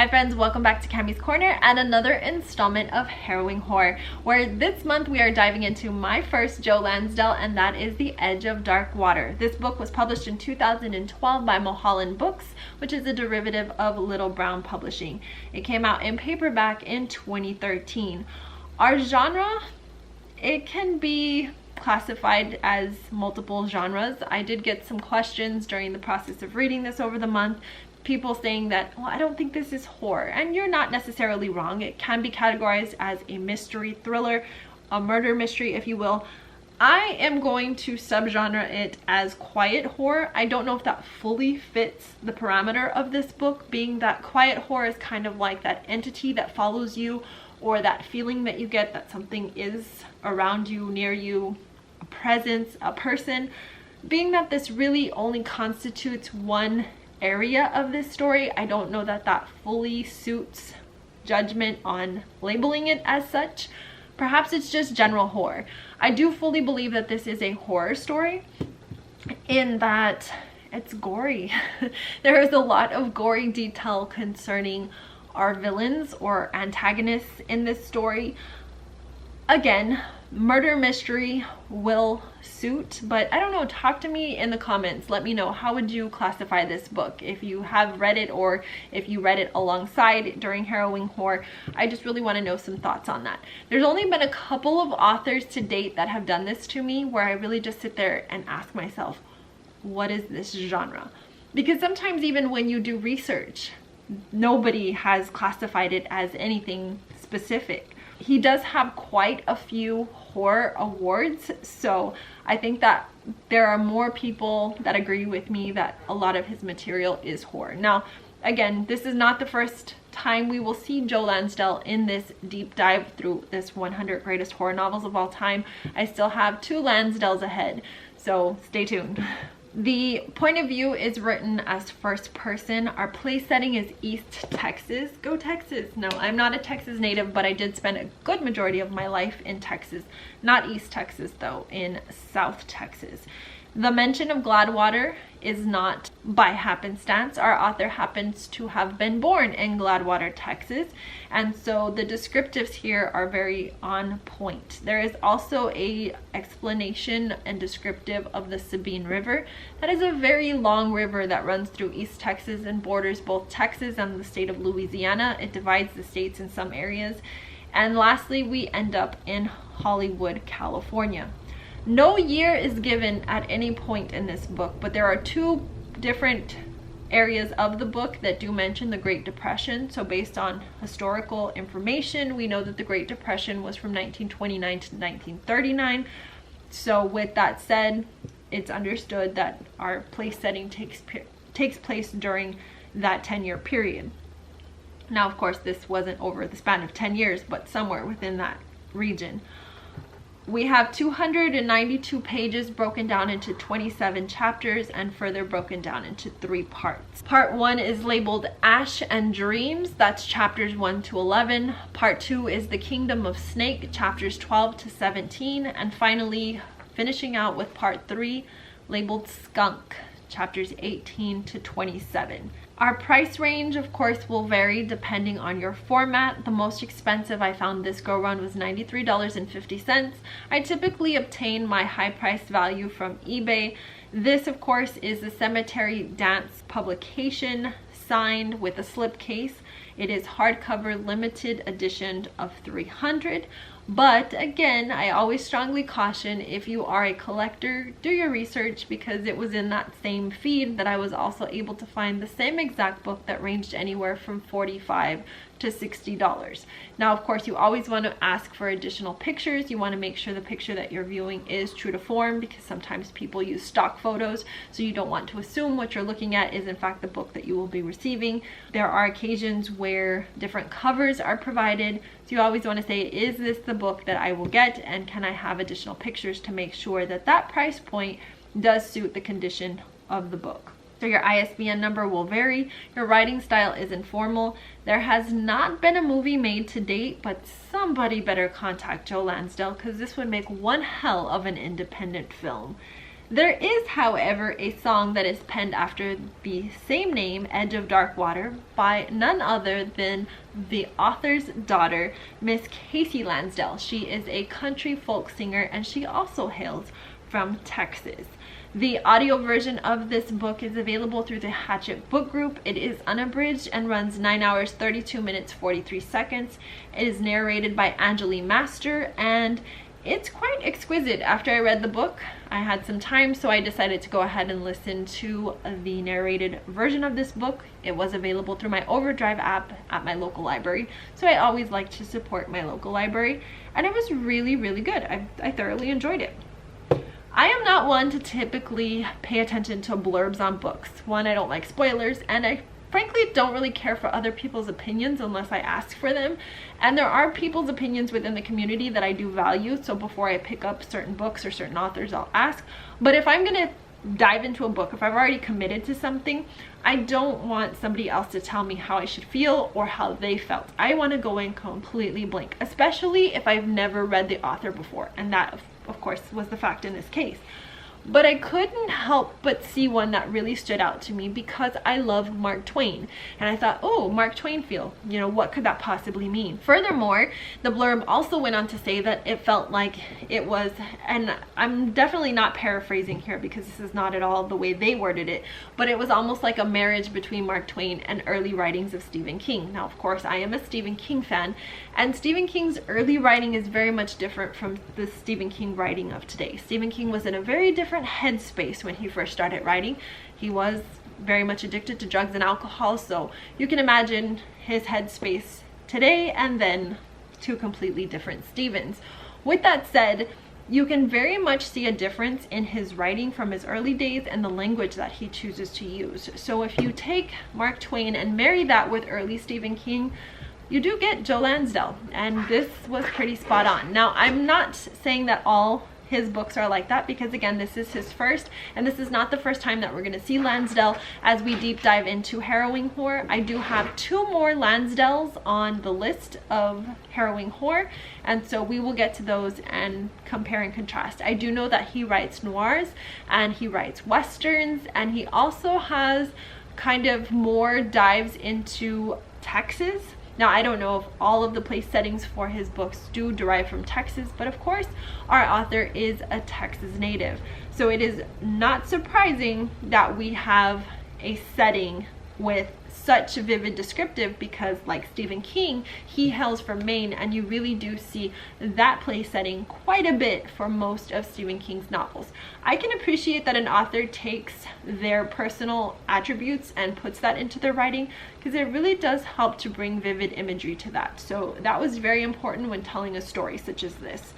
Hi friends, welcome back to Cammie's Corner and another installment of Harrowing Horror, where this month we are diving into my first Joe Lansdale, and that is The Edge of Dark Water. This book was published in 2012 by Mulholland Books, which is a derivative of Little Brown Publishing. It came out in paperback in 2013. Our genre, it can be classified as multiple genres. I did get some questions during the process of reading this over the month, people saying that, well, I don't think this is horror, and you're not necessarily wrong. It can be categorized as a mystery thriller, a murder mystery, if you will. I am going to subgenre it as quiet horror. I don't know if that fully fits the parameter of this book, being that quiet horror is kind of like that entity that follows you, or that feeling that you get that something is around you, near you, a presence, a person. Being that this really only constitutes one area of this story, I don't know that that fully suits judgment on labeling it as such. Perhaps it's just general horror. I do fully believe that this is a horror story in that it's gory. There is a lot of gory detail concerning our villains or antagonists in this story. Again, murder mystery will suit, but I don't know, talk to me in the comments. Let me know, how would you classify this book if you have read it, or if you read it alongside during Harrowing Horror. I just really want to know some thoughts on that. There's only been a couple of authors to date that have done this to me, where I really just sit there and ask myself, what is this genre? Because sometimes even when you do research, nobody has classified it as anything specific. He does have quite a few horror awards, so I think that there are more people that agree with me that a lot of his material is horror. Now, again, this is not the first time we will see Joe Lansdale in this deep dive through this 100 greatest horror novels of all time. I still have 2 Lansdales ahead, so stay tuned. The point of view is written as first person. Our place setting is East Texas. Go Texas! No, I'm not a Texas native, but I did spend a good majority of my life in Texas. Not East Texas though, in South Texas. The mention of Gladwater is not by happenstance. Our author happens to have been born in Gladwater, Texas, and so the descriptives here are very on point. There is also a explanation and descriptive of the Sabine River. That is a very long river that runs through East Texas and borders both Texas and the state of Louisiana. It divides the states in some areas. And lastly, we end up in Hollywood, California. No year is given at any point in this book, but there are 2 different areas of the book that do mention the Great Depression. So based on historical information, we know that the Great Depression was from 1929 to 1939. So with that said, it's understood that our place setting takes place during that 10-year period. Now, of course, this wasn't over the span of 10 years, but somewhere within that region. We have 292 pages broken down into 27 chapters and further broken down into 3 parts. Part 1 is labeled Ash and Dreams. That's chapters 1 to 11. Part 2 is The Kingdom of Snake, chapters 12 to 17. And finally, finishing out with part 3, labeled Skunk, chapters 18 to 27. Our price range, of course, will vary depending on your format. The most expensive I found this go round was $93.50. I typically obtain my high price value from eBay. This, of course, is the Cemetery Dance publication, signed with a slipcase. It is hardcover limited edition of 300. But again, I always strongly caution, if you are a collector, do your research, because it was in that same feed that I was also able to find the same exact book that ranged anywhere from $45 to $60. Now, of course, you always want to ask for additional pictures. You want to make sure the picture that you're viewing is true to form, because sometimes people use stock photos, so you don't want to assume what you're looking at is in fact the book that you will be receiving. There are occasions where different covers are provided, so you always want to say, is this the book that I will get, and can I have additional pictures to make sure that that price point does suit the condition of the book. So your ISBN number will vary. Your writing style is informal. There has not been a movie made to date, but somebody better contact Joe Lansdale, because this would make one hell of an independent film. There is, however, a song that is penned after the same name, Edge of Dark Water, by none other than the author's daughter, Miss Casey Lansdale. She is a country folk singer, and she also hails from Texas. The audio version of this book is available through the Hatchet Book Group. It is unabridged and runs 9 hours, 32 minutes, 43 seconds. It is narrated by Angeline Master, and it's quite exquisite. After I read the book, I had some time, so I decided to go ahead and listen to the narrated version of this book. It was available through my Overdrive app at my local library, so I always like to support my local library, and it was really, really good. I thoroughly enjoyed it. I am not one to typically pay attention to blurbs on books. One, I don't like spoilers, and I frankly don't really care for other people's opinions unless I ask for them. And there are people's opinions within the community that I do value, so before I pick up certain books or certain authors, I'll ask. But if I'm gonna dive into a book, if I've already committed to something, I don't want somebody else to tell me how I should feel or how they felt. I want to go in completely blank, especially if I've never read the author before, and that of course was the fact in this case. But I couldn't help but see one that really stood out to me because I love Mark Twain. And I thought, oh, Mark Twain feel, you know, what could that possibly mean? Furthermore, the blurb also went on to say that it felt like it was, and I'm definitely not paraphrasing here because this is not at all the way they worded it, but it was almost like a marriage between Mark Twain and early writings of Stephen King. Now, of course, I am a Stephen King fan, and Stephen King's early writing is very much different from the Stephen King writing of today. Stephen King was in a very different headspace when he first started writing. He was very much addicted to drugs and alcohol, so you can imagine his headspace today and then two completely different Stephens. With that said, you can very much see a difference in his writing from his early days and the language that he chooses to use. So if you take Mark Twain and marry that with early Stephen King, you do get Joe Lansdale, and this was pretty spot on. Now, I'm not saying that all his books are like that, because again, this is his first, and this is not the first time that we're going to see Lansdale as we deep dive into Harrowing Horror. I do have 2 more Lansdales on the list of Harrowing Horror, and so we will get to those and compare and contrast. I do know that he writes noirs and he writes westerns, and he also has kind of more dives into Texas. Now, I don't know if all of the place settings for his books do derive from Texas, but of course, our author is a Texas native. So it is not surprising that we have a setting with such vivid descriptive, because like Stephen King, he hails from Maine, and you really do see that place setting quite a bit for most of Stephen King's novels. I can appreciate that an author takes their personal attributes and puts that into their writing, because it really does help to bring vivid imagery to that. So that was very important when telling a story such as this.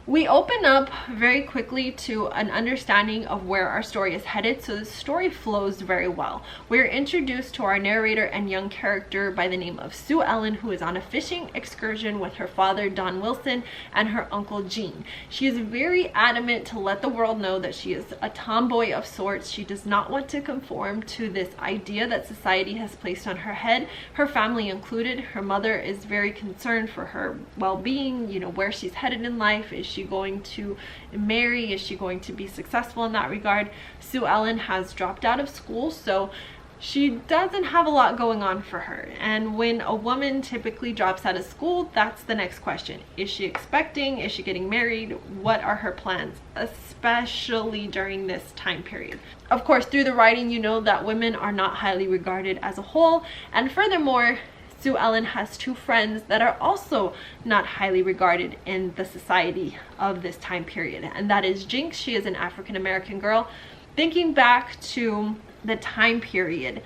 We open up very quickly to an understanding of where our story is headed, so the story flows very well. We're introduced to our narrator and young character by the name of Sue Ellen, who is on a fishing excursion with her father, Don Wilson, and her uncle, Gene. She is very adamant to let the world know that she is a tomboy of sorts. She does not want to conform to this idea that society has placed on her head, her family included. Her mother is very concerned for her well-being, you know, where she's headed in life. Is she going to marry? Is she going to be successful in that regard? Sue Ellen has dropped out of school, so she doesn't have a lot going on for her. And when a woman typically drops out of school, that's the next question. Is she expecting? Is she getting married? What are her plans, especially during this time period? Of course, through the writing, you know that women are not highly regarded as a whole, and furthermore, Sue Ellen has 2 friends that are also not highly regarded in the society of this time period, and that is Jinx. She is an African-American girl. Thinking back to the time period,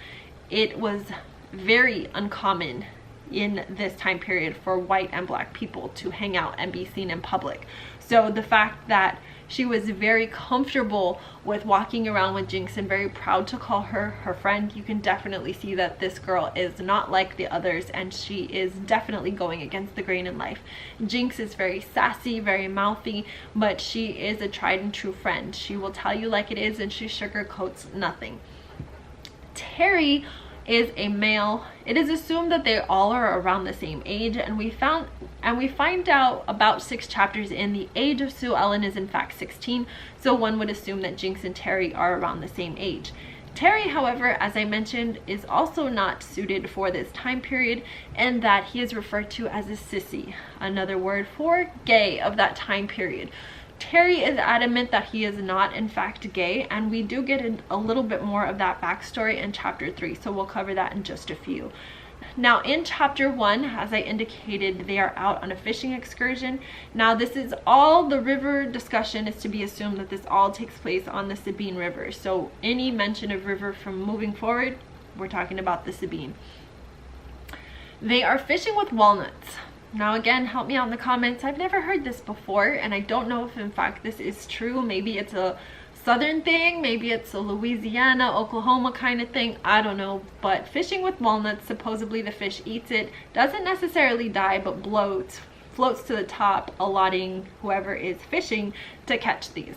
it was very uncommon in this time period for white and black people to hang out and be seen in public. So the fact that she was very comfortable with walking around with Jinx and very proud to call her her friend, you can definitely see that this girl is not like the others, and she is definitely going against the grain in life. Jinx is very sassy, very mouthy, but she is a tried and true friend. She will tell you like it is, and she sugarcoats nothing. Terry is a male. It is assumed that they all are around the same age, and we find out about 6 chapters in the age of Sue Ellen is in fact 16, so one would assume that Jinx and Terry are around the same age. Terry, however, as I mentioned, is also not suited for this time period, and that he is referred to as a sissy, another word for gay of that time period. Terry is adamant that he is not in fact gay, and we do get a little bit more of that backstory in chapter 3, so we'll cover that in just a few. Now in chapter 1, as I indicated, they are out on a fishing excursion. Now this is all, the river discussion is to be assumed that this all takes place on the Sabine River, so any mention of river from moving forward, we're talking about the Sabine. They are fishing with walnuts. Now again, help me out in the comments. I've never heard this before, and I don't know if in fact this is true. Maybe it's a southern thing, maybe it's a Louisiana, Oklahoma kind of thing, I don't know. But fishing with walnuts, supposedly the fish eats it, doesn't necessarily die, but floats to the top, allotting whoever is fishing to catch these.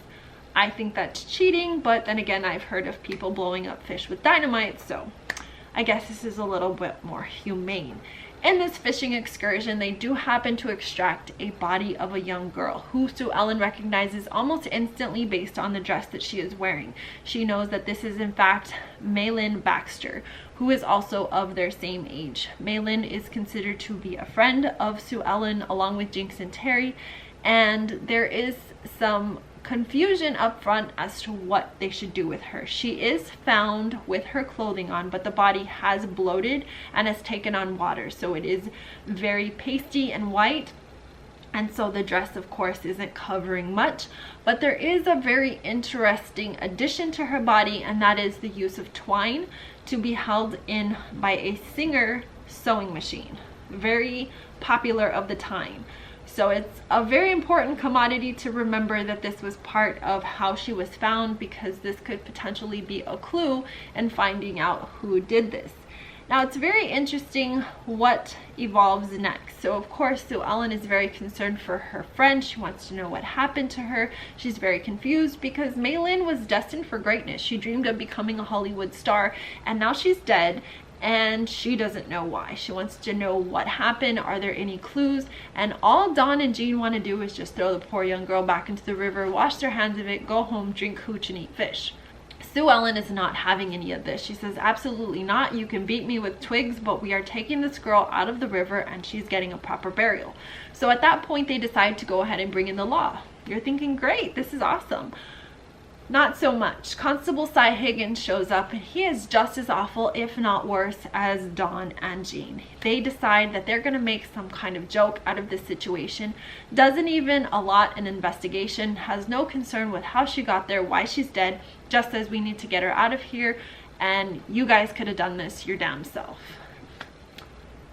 I think that's cheating, but then again, I've heard of people blowing up fish with dynamite, so I guess this is a little bit more humane. In this fishing excursion, they do happen to extract a body of a young girl who Sue Ellen recognizes almost instantly based on the dress that she is wearing. She knows that this is in fact Malin Baxter, who is also of their same age. Malin is considered to be a friend of Sue Ellen along with Jinx and Terry, and there is some confusion up front as to what they should do with her. She is found with her clothing on, but the body has bloated and has taken on water, so it is very pasty and white, and so the dress of course isn't covering much. But there is a very interesting addition to her body, and that is the use of twine to be held in by a Singer sewing machine, very popular of the time. So it's a very important commodity to remember that this was part of how she was found, because this could potentially be a clue in finding out who did this. Now it's very interesting what evolves next. So of course Sue Ellen is very concerned for her friend. She wants to know what happened to her. She's very confused because Malin was destined for greatness. She dreamed of becoming a Hollywood star, and now she's dead. And she doesn't know why. She wants to know what happened. Are there any clues? And all Dawn and Jean want to do is just throw the poor young girl back into the river, wash their hands of it, go home, drink hooch, and eat fish. Sue Ellen is not having any of this. She says, absolutely not. You can beat me with twigs, but we are taking this girl out of the river and she's getting a proper burial. So at that point, they decide to go ahead and bring in the law. You're thinking, great, this is awesome. Not so much. Constable Cy Higgins shows up, and he is just as awful, if not worse, as Dawn and Jean. They decide that they're going to make some kind of joke out of this situation. Doesn't even allot an investigation, has no concern with how she got there, why she's dead, just says we need to get her out of here, and you guys could have done this your damn self.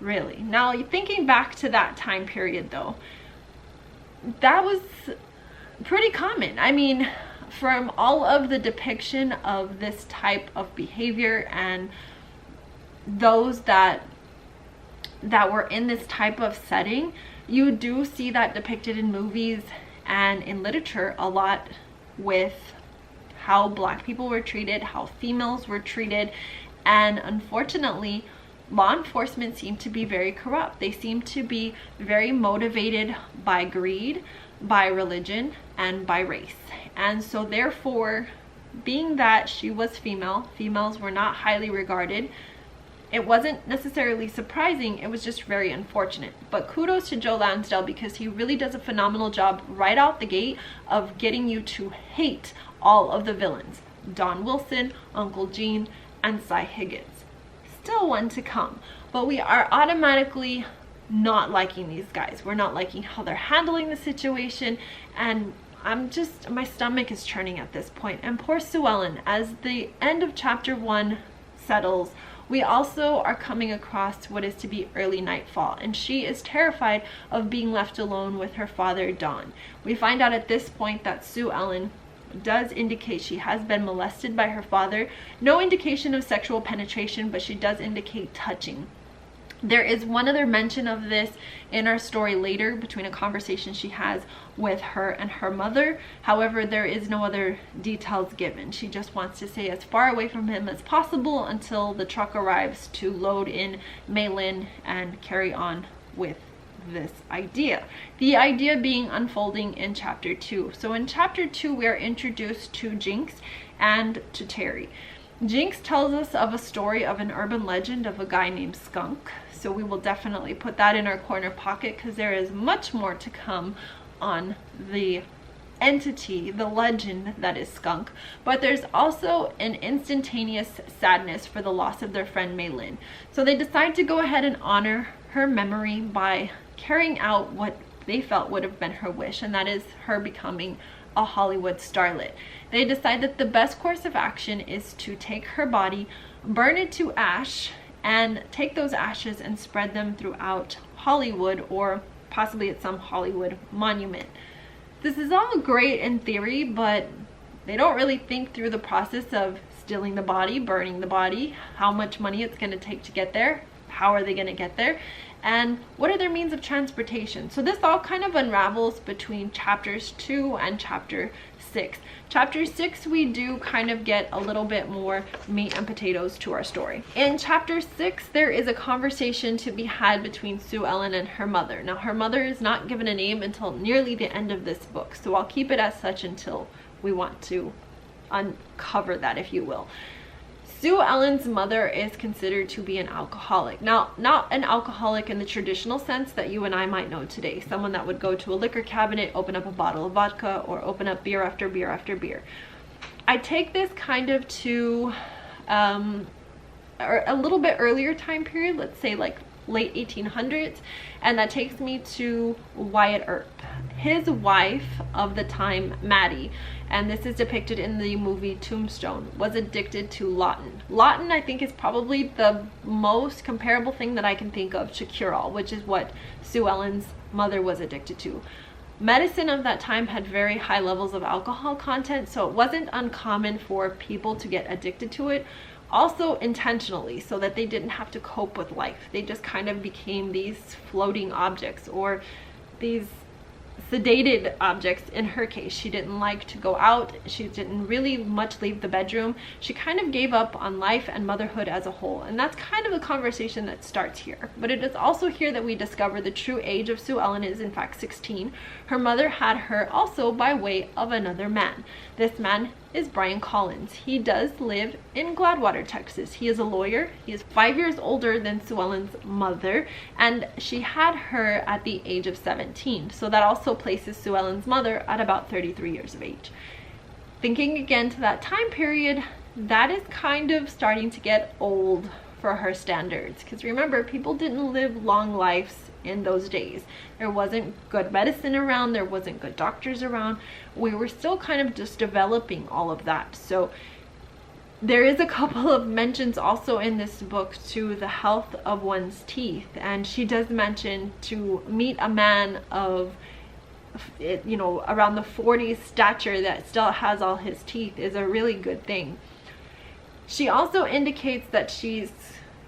Really. Now, thinking back to that time period though, that was pretty common. I mean, from all of the depiction of this type of behavior and those that were in this type of setting, you do see that depicted in movies and in literature a lot, with how Black people were treated, how females were treated, and unfortunately law enforcement seemed to be very corrupt. They seemed to be very motivated by greed, by religion, and by race. And so therefore, being that she was female, females were not highly regarded. It wasn't necessarily surprising, it was just very unfortunate. But kudos to Joe Lansdale, because he really does a phenomenal job right out the gate of getting you to hate all of the villains. Don Wilson, Uncle Gene, and Cy Higgins. Still one to come, but we are automatically not liking these guys. We're not liking how they're handling the situation, and my stomach is churning at this point. And poor Sue Ellen, as the end of chapter 1 settles, we also are coming across what is to be early nightfall, and she is terrified of being left alone with her father, Don. We find out at this point that Sue Ellen does indicate she has been molested by her father. No indication of sexual penetration, but she does indicate touching. There is one other mention of this in our story later between a conversation she has with her and her mother. However, there is no other details given. She just wants to stay as far away from him as possible until the truck arrives to load in Maylin and carry on with this idea. The idea being unfolding in chapter 2. So in chapter 2, we are introduced to Jinx and to Terry. Jinx tells us of a story of an urban legend of a guy named Skunk. So we will definitely put that in our corner pocket because there is much more to come on the entity, the legend that is Skunk. But there's also an instantaneous sadness for the loss of their friend Maylin. So they decide to go ahead and honor her memory by carrying out what they felt would have been her wish, and that is her becoming a Hollywood starlet. They decide that the best course of action is to take her body, burn it to ash, and take those ashes and spread them throughout Hollywood, or possibly at some Hollywood monument. This is all great in theory, but they don't really think through the process of stealing the body, burning the body, how much money it's going to take to get there, how are they going to get there, and what are their means of transportation. So this all kind of unravels between chapters 2 and chapter 6. Chapter 6, we do kind of get a little bit more meat and potatoes to our story. In chapter 6, there is a conversation to be had between Sue Ellen and her mother. Now, her mother is not given a name until nearly the end of this book, so I'll keep it as such until we want to uncover that, if you will. Sue Ellen's mother is considered to be an alcoholic. Now, not an alcoholic in the traditional sense that you and I might know today. Someone that would go to a liquor cabinet, open up a bottle of vodka, or open up beer after beer after beer. I take this kind of to a little bit earlier time period, let's say like late 1800s, and that takes me to Wyatt Earp. His wife of the time, Maddie, and this is depicted in the movie Tombstone, was addicted to Lawton. Lawton, I think, is probably the most comparable thing that I can think of to cure-all, which is what Sue Ellen's mother was addicted to. Medicine of that time had very high levels of alcohol content, so it wasn't uncommon for people to get addicted to it, also intentionally, so that they didn't have to cope with life. They just kind of became these floating objects, or these sedated objects. In her case, she didn't like to go out, she didn't really much leave the bedroom, she kind of gave up on life and motherhood as a whole. And that's kind of the conversation that starts here. But it is also here that we discover the true age of Sue Ellen is in fact 16. Her mother had her also by way of another man. This man is Brian Collins. He does live in Gladwater, Texas. He is a lawyer. He is 5 years older than Sue Ellen's mother, and she had her at the age of 17. So that also places Sue Ellen's mother at about 33 years of age. Thinking again to that time period, that is kind of starting to get old for her standards, because remember, people didn't live long lives in those days. There wasn't good medicine around, there wasn't good doctors around. We were still kind of just developing all of that. So there is a couple of mentions also in this book to the health of one's teeth, and she does mention to meet a man of, you know, around the 40s stature that still has all his teeth is a really good thing. She also indicates that she's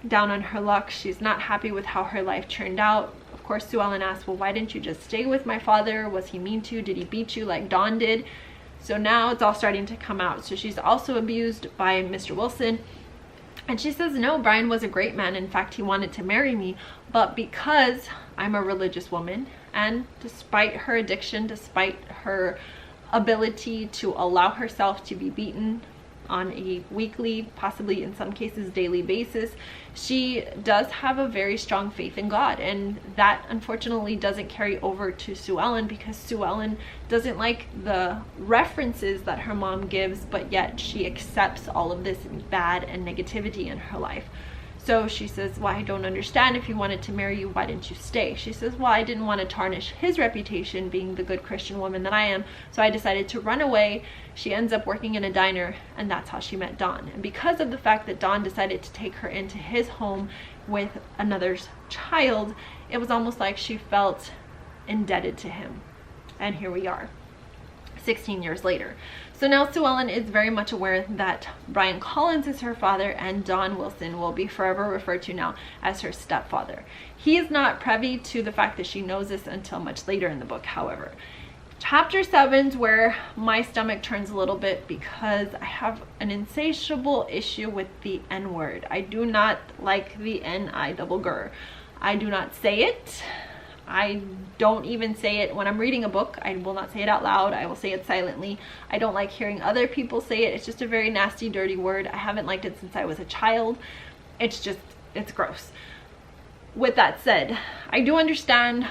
down on her luck. She's not happy with how her life turned out. Of course, Sue Ellen asks, well, why didn't you just stay with my father? Was he mean to you? Did he beat you like Dawn did? So now it's all starting to come out. So she's also abused by Mr. Wilson. And she says, no, Brian was a great man. In fact, he wanted to marry me. But because I'm a religious woman, and despite her addiction, despite her ability to allow herself to be beaten on a weekly, possibly in some cases daily basis, she does have a very strong faith in God. And that unfortunately doesn't carry over to Sue Ellen, because Sue Ellen doesn't like the references that her mom gives, but yet she accepts all of this bad and negativity in her life. So she says, well, I don't understand. If he wanted to marry you, why didn't you stay? She says, well, I didn't want to tarnish his reputation being the good Christian woman that I am, so I decided to run away. She ends up working in a diner, and that's how she met Dawn. And because of the fact that Dawn decided to take her into his home with another's child, it was almost like she felt indebted to him. And here we are. 16 years later. So now Sue Ellen is very much aware that Brian Collins is her father, and Don Wilson will be forever referred to now as her stepfather. He is not privy to the fact that she knows this until much later in the book, however. Chapter 7 is where my stomach turns a little bit, because I have an insatiable issue with the N word. I do not like the N-I-double-ger. I do not say it. I don't even say it when I'm reading a book. I will not say it out loud. I will say it silently. I don't like hearing other people say it. It's just a very nasty, dirty word. I haven't liked it since I was a child. It's gross. With that said, I do understand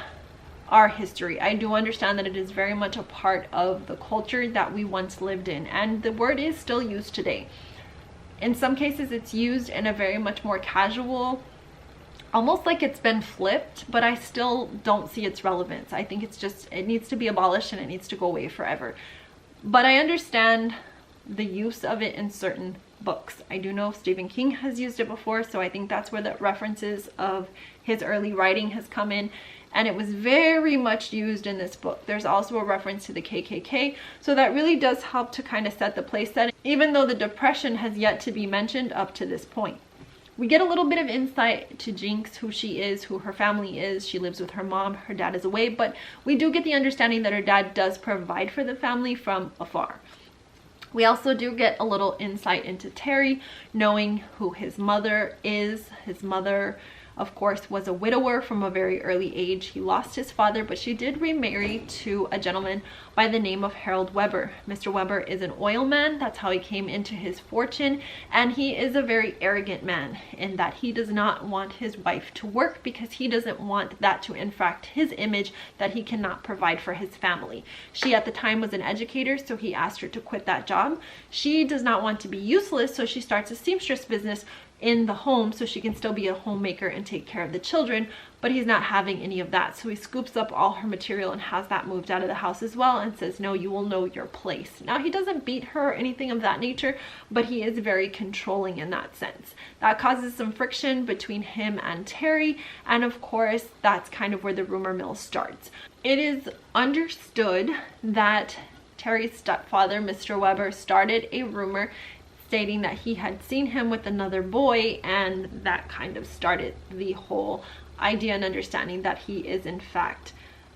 our history. I do understand that it is very much a part of the culture that we once lived in, and the word is still used today. In some cases, it's used in a very much more casual, almost like it's been flipped, but I still don't see its relevance. I think it needs to be abolished and it needs to go away forever. But I understand the use of it in certain books. I do know Stephen King has used it before, so I think that's where the references of his early writing has come in, and it was very much used in this book. There's also a reference to the KKK, so that really does help to kind of set the place setting, even though the Depression has yet to be mentioned up to this point. We get a little bit of insight to Jinx, who she is, who her family is. She lives with her mom, her dad is away, but we do get the understanding that her dad does provide for the family from afar. We also do get a little insight into Terry, knowing who his mother is. His mother, of course, was a widower from a very early age. He lost his father, but she did remarry to a gentleman by the name of Harold Weber. Mr. Weber is an oil man. That's how he came into his fortune. And he is a very arrogant man in that he does not want his wife to work, because he doesn't want that to infect his image that he cannot provide for his family. She at the time was an educator, so he asked her to quit that job. She does not want to be useless, so she starts a seamstress business in the home so she can still be a homemaker and take care of the children, but he's not having any of that. So he scoops up all her material and has that moved out of the house as well, and says, no, you will know your place. Now, he doesn't beat her or anything of that nature, but he is very controlling in that sense. That causes some friction between him and Terry, and of course, that's kind of where the rumor mill starts. It is understood that Terry's stepfather, Mr. Weber, started a rumor stating that he had seen him with another boy, and that kind of started the whole idea and understanding that he is in fact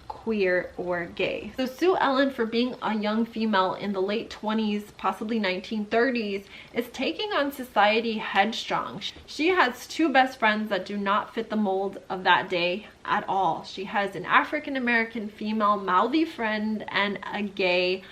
queer or gay. So Sue Ellen, for being a young female in the late 20s, possibly 1930s, is taking on society headstrong. She has two best friends that do not fit the mold of that day at all. She has an African-American female mouthy friend and a gay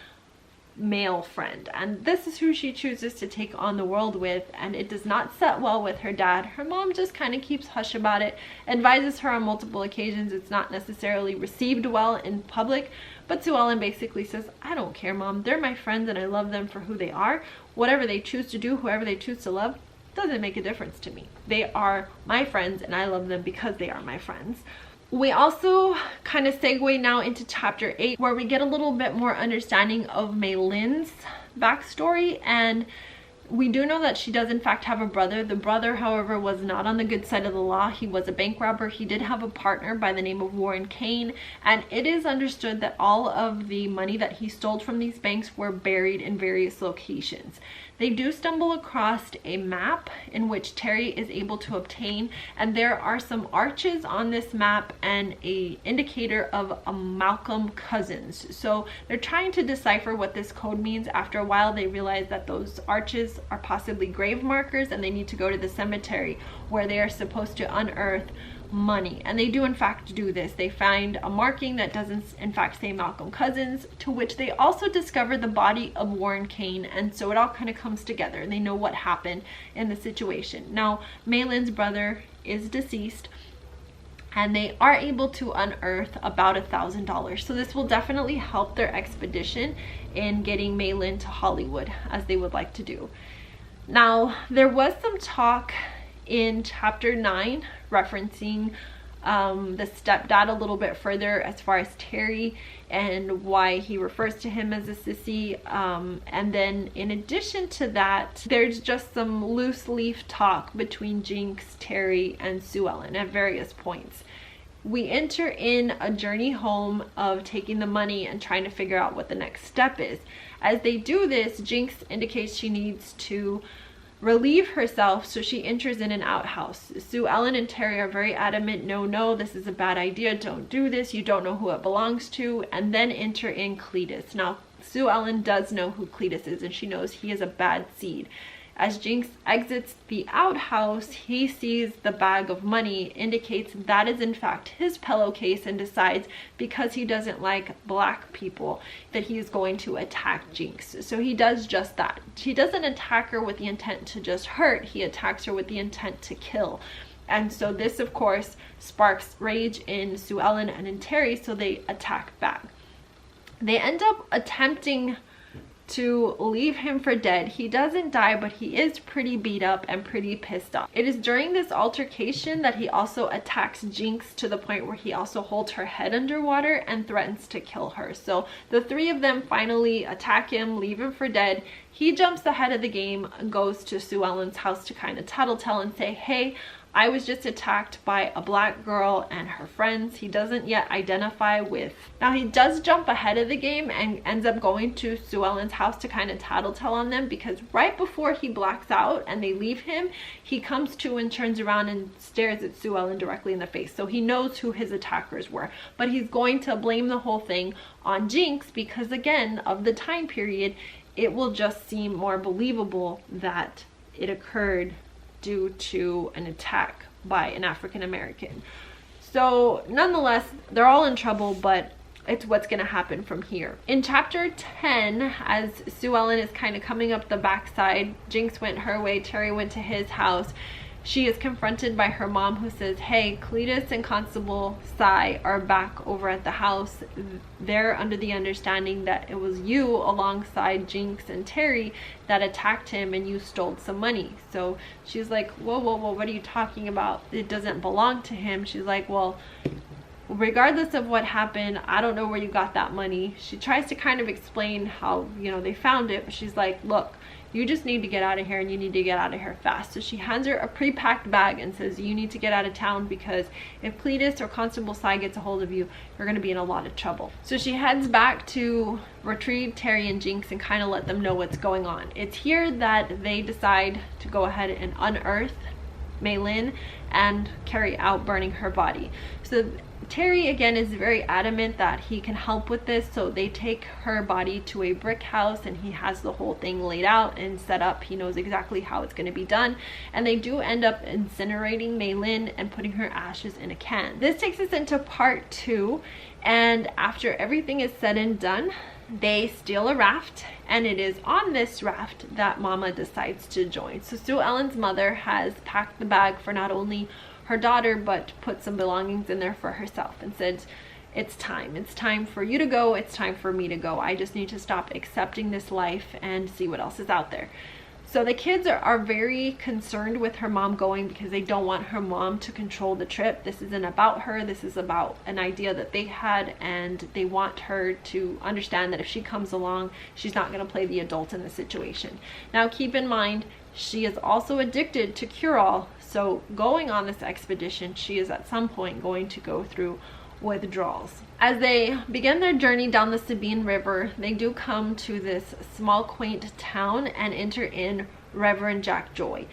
male friend, and this is who she chooses to take on the world with, and it does not set well with her dad. Her mom just kind of keeps hush about it, advises her on multiple occasions. It's not necessarily received well in public, but Sue Ellen basically says, I don't care, Mom, they're my friends and I love them for who they are. Whatever they choose to do, whoever they choose to love, doesn't make a difference to me. They are my friends and I love them because they are my friends. We also kind of segue now into chapter 8, where we get a little bit more understanding of Mei Lin's backstory, and we do know that she does in fact have a brother. The brother, however, was not on the good side of the law. He was a bank robber. He did have a partner by the name of Warren Kane, and it is understood that all of the money that he stole from these banks were buried in various locations. They do stumble across a map in which Terry is able to obtain, and there are some arches on this map and a indicator of a Malcolm Cousins. So they're trying to decipher what this code means. After a while, they realize that those arches are possibly grave markers, and they need to go to the cemetery where they are supposed to unearth money. And they do in fact do this. They find a marking that doesn't in fact say Malcolm Cousins, to which they also discover the body of Warren Kane, and so it all kind of comes together and they know what happened in the situation. Now, Mei Lin's brother is deceased, and they are able to unearth about $1,000. So this will definitely help their expedition in getting Mei Lin to Hollywood, as they would like to do. Now, there was some talk in chapter 9 referencing the stepdad a little bit further as far as Terry and why he refers to him as a sissy, and then in addition to that, there's just some loose leaf talk between Jinx, Terry, and Sue Ellen at various points. we enter in a journey home of taking the money and trying to figure out what the next step is. As they do this, Jinx indicates she needs to relieve herself, so she enters in an outhouse. Sue Ellen and Terry are very adamant, no, this is a bad idea, don't do this, you don't know who it belongs to, and then enter in Cletus. Now, Sue Ellen does know who Cletus is, and she knows he is a bad seed. As Jinx exits the outhouse, he sees the bag of money, indicates that is in fact his pillowcase, and decides, because he doesn't like black people, that he is going to attack Jinx. So he does just that. He doesn't attack her with the intent to just hurt, he attacks her with the intent to kill. And so this, of course, sparks rage in Sue Ellen and in Terry, so they attack back. They end up attempting to leave him for dead. He doesn't die, but he is pretty beat up and pretty pissed off. It is during this altercation that he also attacks Jinx to the point where he also holds her head underwater and threatens to kill her. So the three of them finally attack him, leave him for dead. He jumps ahead of the game, goes to Sue Ellen's house to kind of tattletale and say, hey, I was just attacked by a black girl and her friends. He doesn't yet identify with. Now, he does jump ahead of the game and ends up going to Sue Ellen's house to kind of tattletale on them, because right before he blacks out and they leave him, he comes to and turns around and stares at Sue Ellen directly in the face. So he knows who his attackers were, but he's going to blame the whole thing on Jinx because, again, of the time period, it will just seem more believable that it occurred due to an attack by an African American. So nonetheless, they're all in trouble, but it's what's going to happen from here. In chapter 10, as Sue Ellen is kind of coming up the backside, Jinx went her way, Terry went to his house. She is confronted by her mom, who says, hey, Cletus and Constable Cy are back over at the house. They're under the understanding that it was you alongside Jinx and Terry that attacked him and you stole some money. So she's like, whoa, what are you talking about? It doesn't belong to him. She's like, well, regardless of what happened, I don't know where you got that money. She tries to kind of explain how, they found it, but she's like, look, you just need to get out of here, and you need to get out of here fast. So she hands her a pre-packed bag and says, you need to get out of town, because if Cletus or Constable Cy gets a hold of you, you're going to be in a lot of trouble. So she heads back to retrieve Terry and Jinx and kind of let them know what's going on. It's here that they decide to go ahead and unearth Maylin and carry out burning her body. So Terry, again, is very adamant that he can help with this, so they take her body to a brick house and he has the whole thing laid out and set up. He knows exactly how it's going to be done, and they do end up incinerating Maylin and putting her ashes in a can. This takes us into part 2, and after everything is said and done, they steal a raft, and it is on this raft that Mama decides to join. So Sue Ellen's mother has packed the bag for not only her daughter, but put some belongings in there for herself and said, it's time for you to go, it's time for me to go. I just need to stop accepting this life and see what else is out there. So the kids are very concerned with her mom going, because they don't want her mom to control the trip. This isn't about her, this is about an idea that they had, and they want her to understand that if she comes along, she's not going to play the adult in the situation. Now keep in mind, she is also addicted to cure-all, so going on this expedition, she is at some point going to go through withdrawals. As they begin their journey down the Sabine River, they do come to this small, quaint town and enter in Reverend Jack Joy.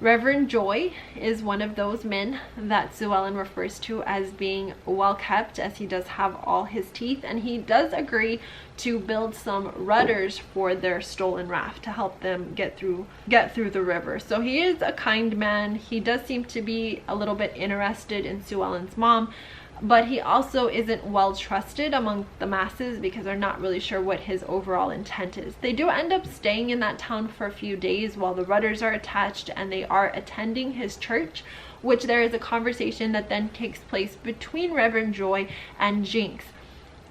Reverend Joy is one of those men that Sue Ellen refers to as being well kept, as he does have all his teeth, and he does agree to build some rudders for their stolen raft to help them get through the river. So he is a kind man. He does seem to be a little bit interested in Sue Ellen's mom, but he also isn't well trusted among the masses because they're not really sure what his overall intent is. They do end up staying in that town for a few days while the rudders are attached, and they are attending his church, which there is a conversation that then takes place between Reverend Joy and Jinx.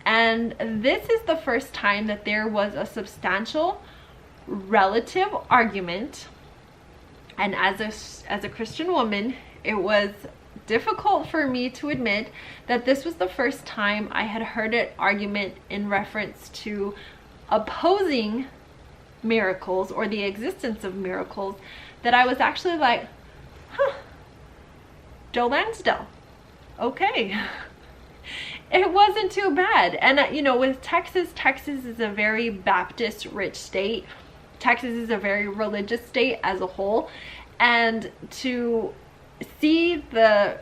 And this is the first time that there was a substantial relative argument, and as a Christian woman, it was difficult for me to admit that this was the first time I had heard an argument in reference to opposing miracles or the existence of miracles that I was actually like, Joe Lansdale, okay. It wasn't too bad. And you know, with Texas is a very Baptist rich state. Texas is a very religious state as a whole, and to see the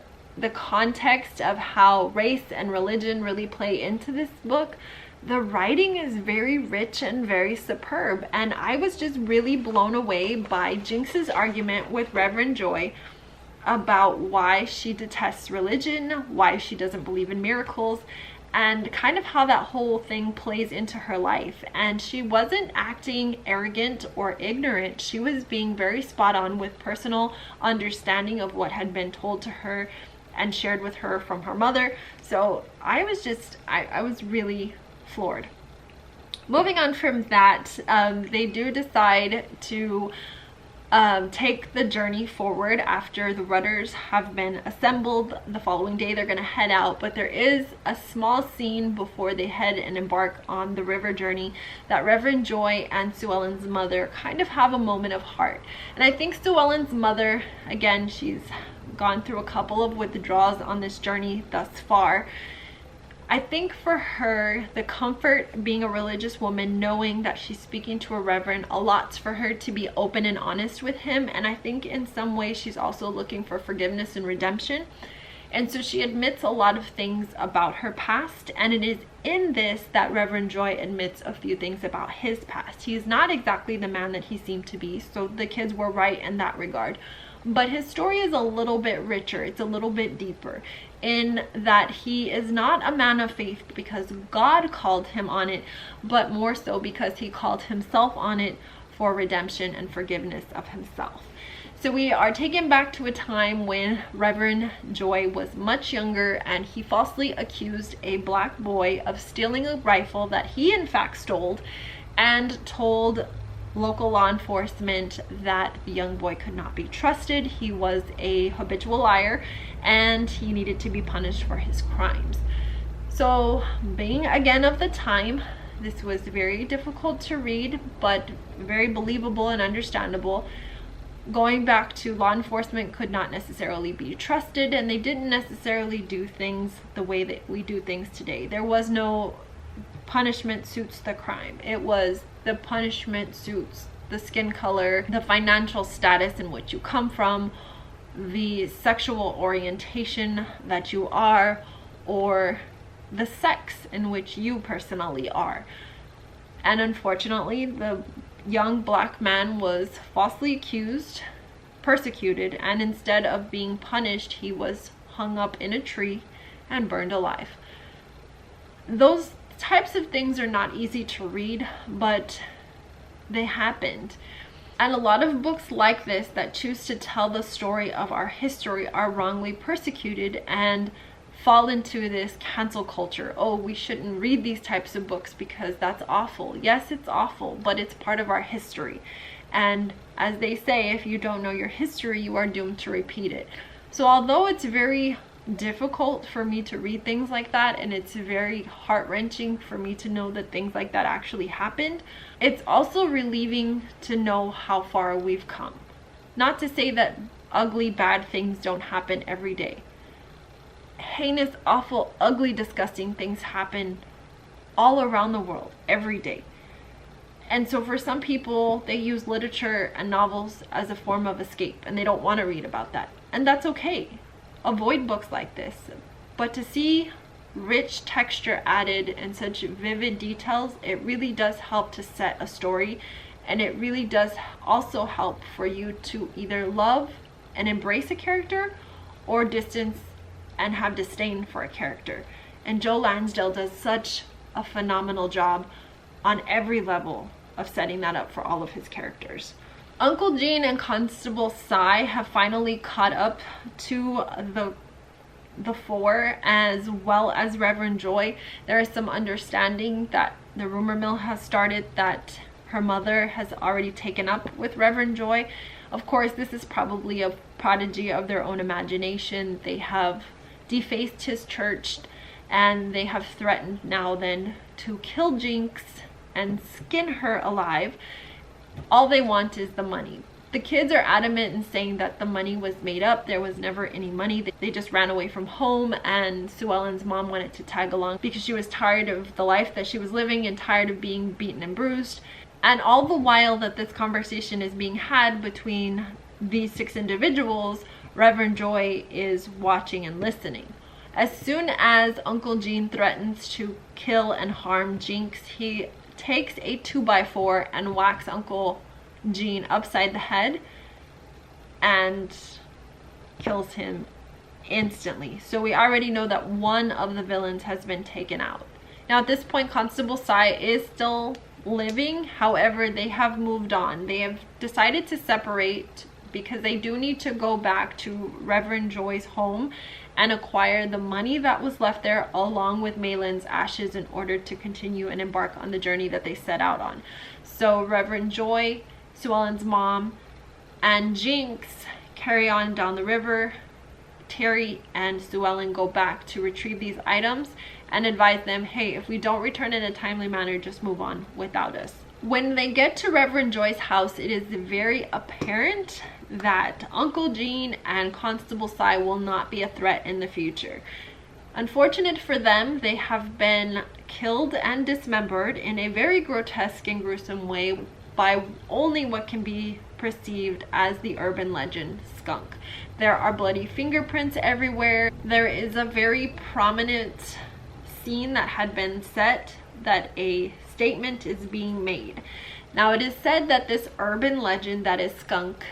context of how race and religion really play into this book, the writing is very rich and very superb. And I was just really blown away by Jinx's argument with Reverend Joy about why she detests religion, why she doesn't believe in miracles, and kind of how that whole thing plays into her life. And she wasn't acting arrogant or ignorant. She was being very spot on with personal understanding of what had been told to her and shared with her from her mother. So I was really floored. Moving on from that, they do decide to take the journey forward after the rudders have been assembled. The following day they're going to head out, but there is a small scene before they head and embark on the river journey that Reverend Joy and Sue Ellen's mother kind of have a moment of heart. And I think Sue Ellen's mother, again, she's gone through a couple of withdrawals on this journey thus far. I think for her, the comfort being a religious woman, knowing that she's speaking to a reverend, allots for her to be open and honest with him. And I think in some ways she's also looking for forgiveness and redemption. And so she admits a lot of things about her past. And it is in this that Reverend Joy admits a few things about his past. He's not exactly the man that he seemed to be. So the kids were right in that regard. But his story is a little bit richer. It's a little bit deeper in that he is not a man of faith because God called him on it, but more so because he called himself on it for redemption and forgiveness of himself. So we are taken back to a time when Reverend Joy was much younger, and he falsely accused a black boy of stealing a rifle that he in fact stole, and told local law enforcement that the young boy could not be trusted. He was a habitual liar and he needed to be punished for his crimes. So being again of the time, this was very difficult to read, but very believable and understandable. Going back to law enforcement could not necessarily be trusted, and they didn't necessarily do things the way that we do things today. There was no punishment suits the crime. It was the punishment suits the skin color, the financial status in which you come from, the sexual orientation that you are, or the sex in which you personally are. And unfortunately, the young black man was falsely accused, persecuted, and instead of being punished, he was hung up in a tree and burned alive. Those types of things are not easy to read, but they happened. And a lot of books like this that choose to tell the story of our history are wrongly persecuted and fall into this cancel culture. Oh, we shouldn't read these types of books because that's awful. Yes, it's awful, but it's part of our history. And as they say, if you don't know your history, you are doomed to repeat it. So although it's very difficult for me to read things like that, and it's very heart-wrenching for me to know that things like that actually happened, it's also relieving to know how far we've come. Not to say that ugly, bad things don't happen every day. Heinous, awful, ugly, disgusting things happen all around the world every day. And so for some people, they use literature and novels as a form of escape, and they don't want to read about that. And that's okay. Avoid books like this. But to see rich texture added and such vivid details, it really does help to set a story, and it really does also help for you to either love and embrace a character or distance and have disdain for a character. And Joe Lansdale does such a phenomenal job on every level of setting that up for all of his characters. Uncle Gene and Constable Cy have finally caught up to the four, as well as Reverend Joy. There is some understanding that the rumor mill has started that her mother has already taken up with Reverend Joy. Of course, this is probably a prodigy of their own imagination. They have defaced his church, and they have threatened now then to kill Jinx and skin her alive. All they want is the money. The kids are adamant in saying that the money was made up. There was never any money. They just ran away from home, and Sue Ellen's mom wanted to tag along because she was tired of the life that she was living and tired of being beaten and bruised. And all the while that this conversation is being had between these 6 individuals, Reverend Joy is watching and listening. As soon as Uncle Gene threatens to kill and harm Jinx, he takes a 2x4 and whacks Uncle Gene upside the head and kills him instantly. So we already know that one of the villains has been taken out. Now at this point, Constable Cy is still living. However, they have moved on. They have decided to separate because they do need to go back to Reverend Joy's home and acquire the money that was left there along with Maylin's ashes in order to continue and embark on the journey that they set out on. So Reverend Joy, Sue Ellen's mom, and Jinx carry on down the river. Terry and Sue Ellen go back to retrieve these items and advise them, hey, if we don't return in a timely manner, just move on without us. When they get to Reverend Joy's house, it is very apparent that Uncle Gene and Constable Cy will not be a threat in the future. Unfortunate for them, they have been killed and dismembered in a very grotesque and gruesome way by only what can be perceived as the urban legend skunk. There are bloody fingerprints everywhere. There is a very prominent scene that had been set that a statement is being made. Now it is said that this urban legend that is skunk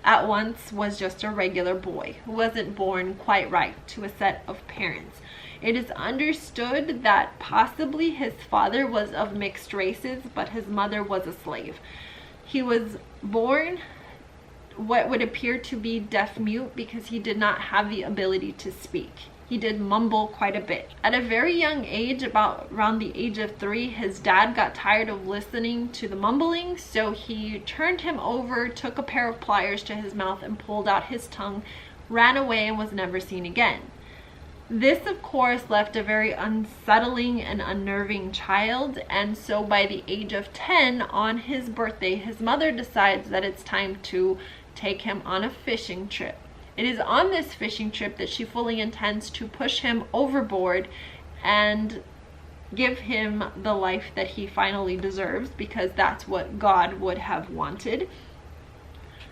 at once was just a regular boy who wasn't born quite right to a set of parents. It is understood that possibly his father was of mixed races, but his mother was a slave. He was born what would appear to be deaf-mute because he did not have the ability to speak. He did mumble quite a bit. At a very young age, around the age of 3, his dad got tired of listening to the mumbling, so he turned him over, took a pair of pliers to his mouth and pulled out his tongue, ran away, and was never seen again. This, of course, left a very unsettling and unnerving child, and so by the age of 10, on his birthday, his mother decides that it's time to take him on a fishing trip. It is on this fishing trip that she fully intends to push him overboard and give him the life that he finally deserves, because that's what God would have wanted.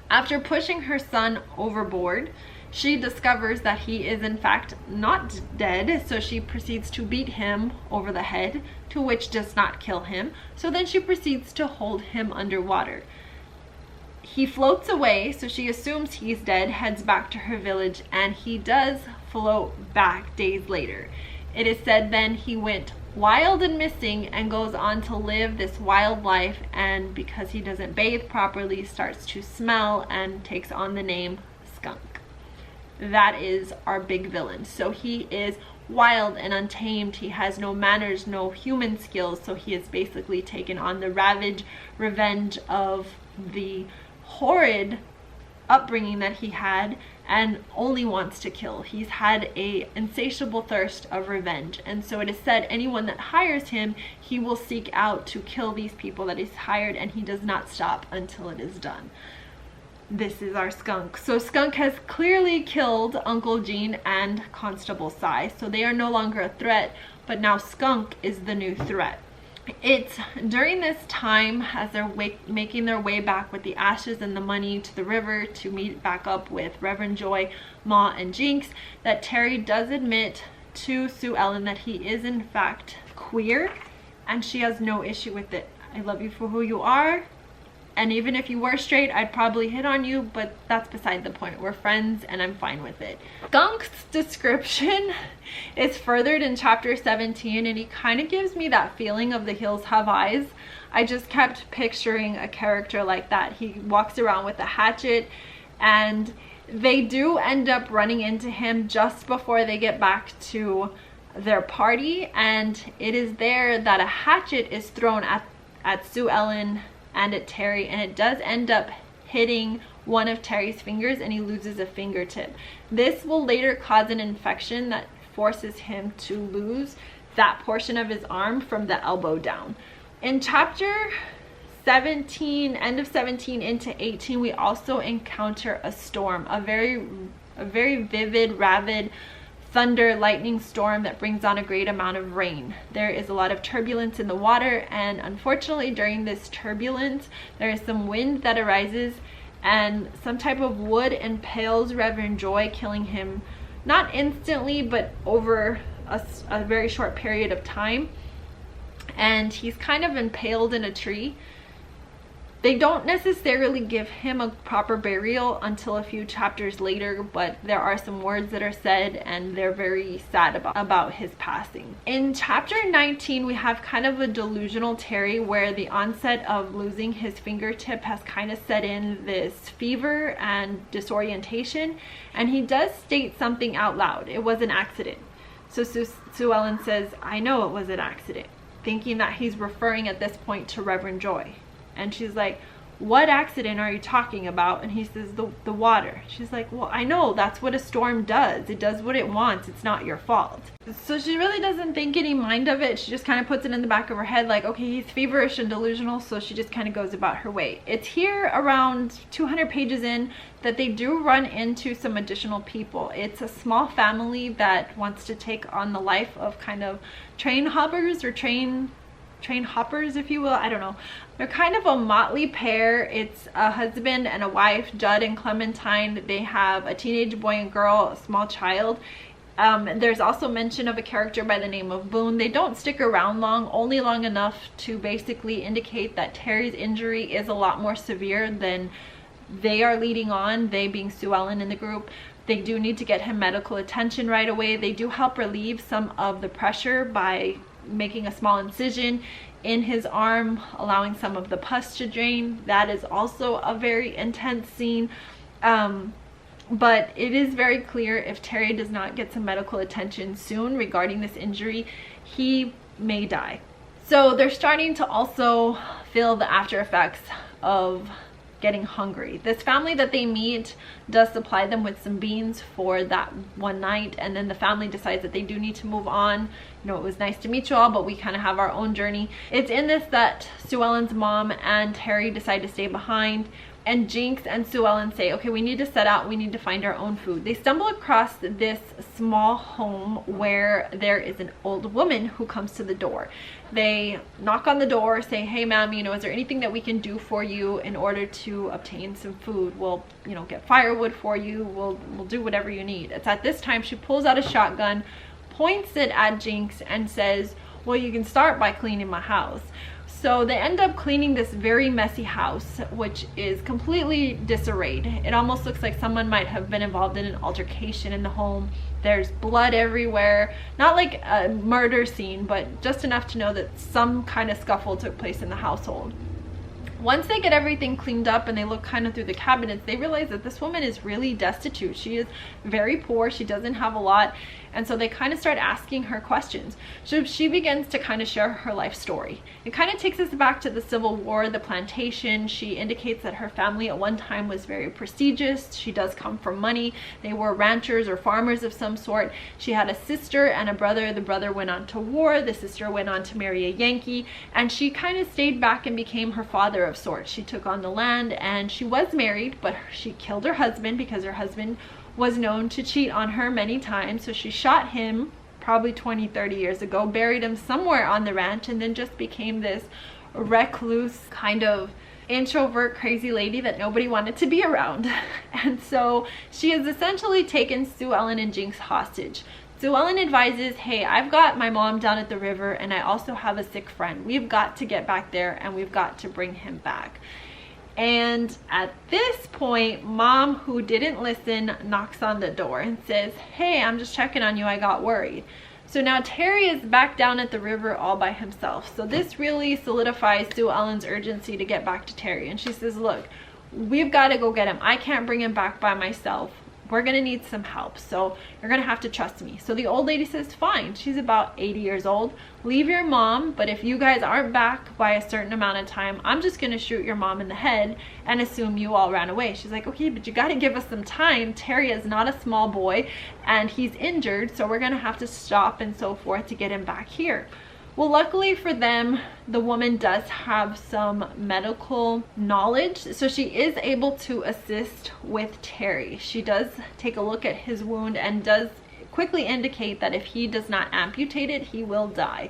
After pushing her son overboard, she discovers that he is in fact not dead, so she proceeds to beat him over the head, to which does not kill him. So then she proceeds to hold him underwater. He floats away, so she assumes he's dead, heads back to her village, and he does float back days later. It is said then he went wild and missing and goes on to live this wild life, and because he doesn't bathe properly, starts to smell and takes on the name skunk. That is our big villain. So he is wild and untamed. He has no manners, no human skills, so he has basically taken on the revenge of the horrid upbringing that he had and only wants to kill. He's had a insatiable thirst of revenge, and so it is said anyone that hires him, he will seek out to kill these people that he's hired, and he does not stop until it is done. This is our skunk. So skunk has clearly killed Uncle Gene and Constable Cy, so they are no longer a threat, but now skunk is the new threat. It's during this time, as they're making their way back with the ashes and the money to the river to meet back up with Reverend Joy, Ma, and Jinx, that Terry does admit to Sue Ellen that he is in fact queer, and she has no issue with it. I love you for who you are, and even if you were straight, I'd probably hit on you, but that's beside the point. We're friends and I'm fine with it. Skunk's description is furthered in chapter 17, and he kind of gives me that feeling of The Hills Have Eyes. I just kept picturing a character like that. He walks around with a hatchet, and they do end up running into him just before they get back to their party, and it is there that a hatchet is thrown at Sue Ellen and at Terry, and it does end up hitting one of Terry's fingers, and he loses a fingertip. This will later cause an infection that forces him to lose that portion of his arm from the elbow down. In chapter end of 17 into 18, we also encounter a storm, a very vivid, rapid thunder lightning storm that brings on a great amount of rain. There is a lot of turbulence in the water, and unfortunately during this turbulence there is some wind that arises, and some type of wood impales Reverend Joy, killing him not instantly but over a very short period of time, and he's kind of impaled in a tree. They don't necessarily give him a proper burial until a few chapters later, but there are some words that are said and they're very sad about his passing. In chapter 19, we have kind of a delusional Terry, where the onset of losing his fingertip has kind of set in, this fever and disorientation, and he does state something out loud. It was an accident. So Sue Ellen says, I know it was an accident, thinking that he's referring at this point to Reverend Joy. And she's like, what accident are you talking about? And he says, the water. She's like, well, I know, that's what a storm does. It does what it wants. It's not your fault. So she really doesn't think any mind of it. She just kind of puts it in the back of her head like, okay, he's feverish and delusional, so she just kind of goes about her way. It's here around 200 pages in that they do run into some additional people. It's a small family that wants to take on the life of kind of train hoppers, if you will. I don't know. They're kind of a motley pair. It's a husband and a wife, Judd and Clementine. They have a teenage boy and girl, a small child. There's also mention of a character by the name of Boone. They don't stick around long, only long enough to basically indicate that Terry's injury is a lot more severe than they are leading on, they being Sue Ellen in the group. They do need to get him medical attention right away. They do help relieve some of the pressure by making a small incision in his arm, allowing some of the pus to drain. That is also a very intense scene. But it is very clear, if Terry does not get some medical attention soon regarding this injury, he may die. So they're starting to also feel the after effects of getting hungry. This family that they meet does supply them with some beans for that one night, and then the family decides that they do need to move on. You know, it was nice to meet you all, but we kind of have our own journey. It's in this that Sue Ellen's mom and Terry decide to stay behind, and Jinx and Sue Ellen say, okay, we need to set out, we need to find our own food. They stumble across this small home where there is an old woman who comes to the door. They knock on the door, say, hey ma'am, you know, is there anything that we can do for you in order to obtain some food? We'll, you know, get firewood for you, we'll do whatever you need. It's at this time she pulls out a shotgun, points it at Jinx, and says, well, you can start by cleaning my house. So they end up cleaning this very messy house, which is completely disarrayed. It almost looks like someone might have been involved in an altercation in the home. There's blood everywhere, not like a murder scene, but just enough to know that some kind of scuffle took place in the household. Once they get everything cleaned up and they look kind of through the cabinets, they realize that this woman is really destitute. She is very poor. She doesn't have a lot. And so they kind of start asking her questions. So she begins to kind of share her life story. It kind of takes us back to the Civil War, the plantation. She indicates that her family at one time was very prestigious. She does come from money. They were ranchers or farmers of some sort. She had a sister and a brother. The brother went on to war. The sister went on to marry a Yankee. And she kind of stayed back and became her father of sorts. She took on the land, and she was married, but she killed her husband because her husband was known to cheat on her many times. So she shot him probably 20-30 years ago, buried him somewhere on the ranch, and then just became this recluse kind of introvert crazy lady that nobody wanted to be around. And so she has essentially taken Sue Ellen and Jinx hostage. Sue Ellen advises, hey, I've got my mom down at the river, and I also have a sick friend. We've got to get back there, and we've got to bring him back. And at this point, mom, who didn't listen, knocks on the door and says, hey, I'm just checking on you, I got worried. So now Terry is back down at the river all by himself. So this really solidifies Sue Ellen's urgency to get back to Terry. And she says, look, we've got to go get him. I can't bring him back by myself. We're gonna need some help, so you're gonna have to trust me. So the old lady says, fine. She's about 80 years old. Leave your mom, but if you guys aren't back by a certain amount of time, I'm just gonna shoot your mom in the head and assume you all ran away. She's like, okay, but you gotta give us some time. Terry is not a small boy and he's injured, so we're gonna have to stop and so forth to get him back here. Well, luckily for them, the woman does have some medical knowledge, so she is able to assist with Terry. She does take a look at his wound and does quickly indicate that if he does not amputate it, he will die.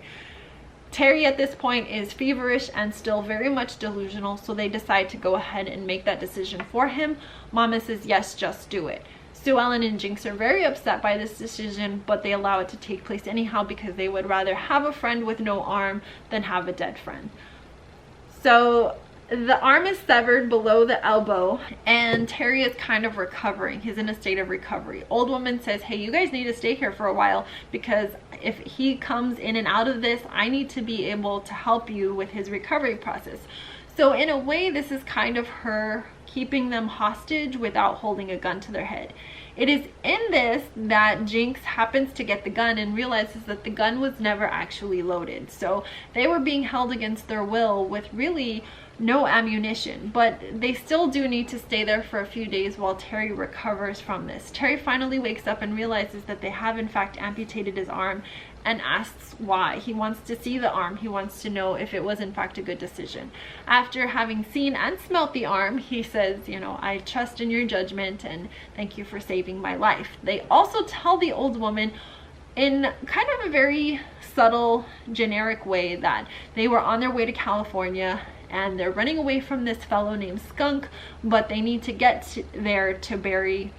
Terry at this point is feverish and still very much delusional, so they decide to go ahead and make that decision for him. Mama says, yes, just do it. Sue Ellen and Jinx are very upset by this decision, but they allow it to take place anyhow because they would rather have a friend with no arm than have a dead friend. So the arm is severed below the elbow and Terry is kind of recovering. He's in a state of recovery. Old woman says, hey, you guys need to stay here for a while because if he comes in and out of this, I need to be able to help you with his recovery process. So in a way, this is kind of her keeping them hostage without holding a gun to their head. It is in this that Jinx happens to get the gun and realizes that the gun was never actually loaded. So they were being held against their will with really no ammunition, but they still do need to stay there for a few days while Terry recovers from this. Terry finally wakes up and realizes that they have in fact amputated his arm and asks why. He wants to see the arm. He wants to know if it was in fact a good decision. After having seen and smelt the arm, he says, you know, I trust in your judgment and thank you for saving my life. They also tell the old woman in kind of a very subtle, generic way that they were on their way to California and they're running away from this fellow named Skunk, but they need to get there to bury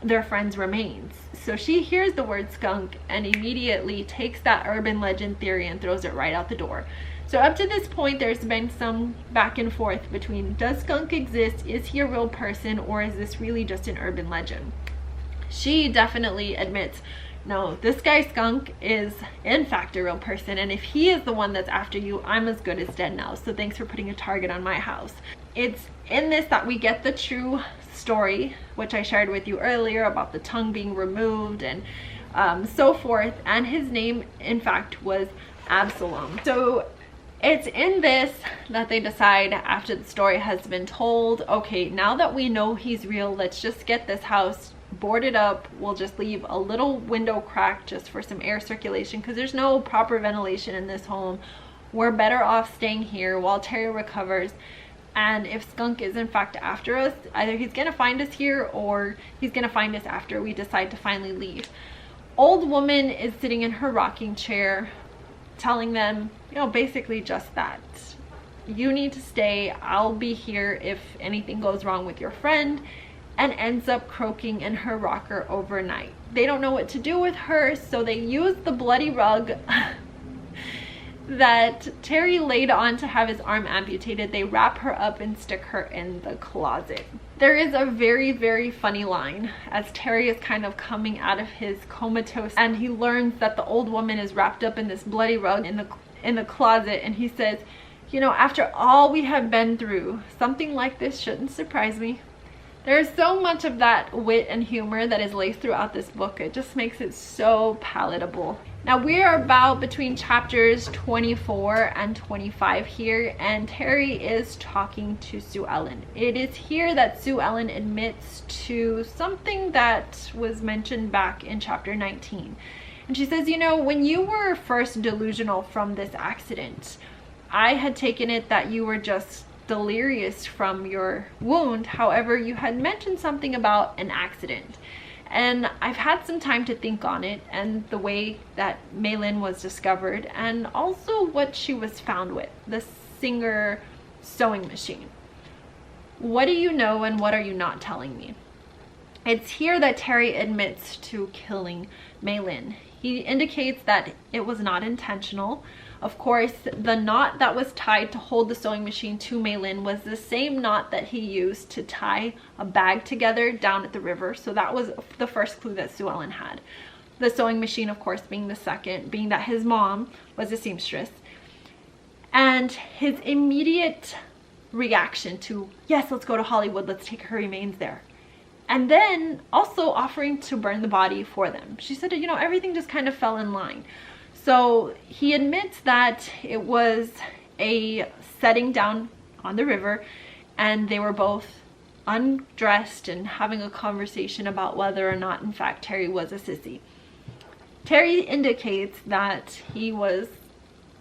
their friend's remains. So she hears the word skunk and immediately takes that urban legend theory and throws it right out the door. So up to this point, there's been some back and forth between, does Skunk exist? Is he a real person? Or is this really just an urban legend? She definitely admits, no, this guy Skunk is in fact a real person, and if he is the one that's after you, I'm as good as dead now, so thanks for putting a target on my house. It's in this that we get the true story, which I shared with you earlier about the tongue being removed and so forth, and his name in fact was Absalom. So it's in this that they decide, after the story has been told, okay, now that we know he's real, let's just get this house boarded up. We'll just leave a little window crack just for some air circulation because there's no proper ventilation in this home. We're better off staying here while Terry recovers. And if Skunk is in fact after us, either he's gonna find us here or he's gonna find us after we decide to finally leave. Old woman is sitting in her rocking chair telling them, you know, basically just that. You need to stay. I'll be here if anything goes wrong with your friend, and ends up croaking in her rocker overnight. They don't know what to do with her, so they use the bloody rug that Terry laid on to have his arm amputated. They wrap her up and stick her in the closet. There is a very, very funny line as Terry is kind of coming out of his comatose and he learns that the old woman is wrapped up in this bloody rug in the closet, and he says, you know, after all we have been through, something like this shouldn't surprise me. There's so much of that wit and humor that is laced throughout this book. It just makes it so palatable. Now we are about between chapters 24 and 25 here, and Terry is talking to Sue Ellen. It is here that Sue Ellen admits to something that was mentioned back in chapter 19. And she says, you know, when you were first delusional from this accident, I had taken it that you were just delirious from your wound. However, you had mentioned something about an accident, and I've had some time to think on it and the way that Maylin was discovered, and also what she was found with, the Singer sewing machine. What do you know and what are you not telling me? It's here that Terry admits to killing Maylin. He indicates that it was not intentional. Of course, the knot that was tied to hold the sewing machine to Maylin was the same knot that he used to tie a bag together down at the river. So that was the first clue that Sue Ellen had. The sewing machine, of course, being the second, being that his mom was a seamstress. And his immediate reaction to, yes, let's go to Hollywood, let's take her remains there. And then also offering to burn the body for them. She said, you know, everything just kind of fell in line. So he admits that it was a setting down on the river and they were both undressed and having a conversation about whether or not in fact Terry was a sissy. Terry indicates that he was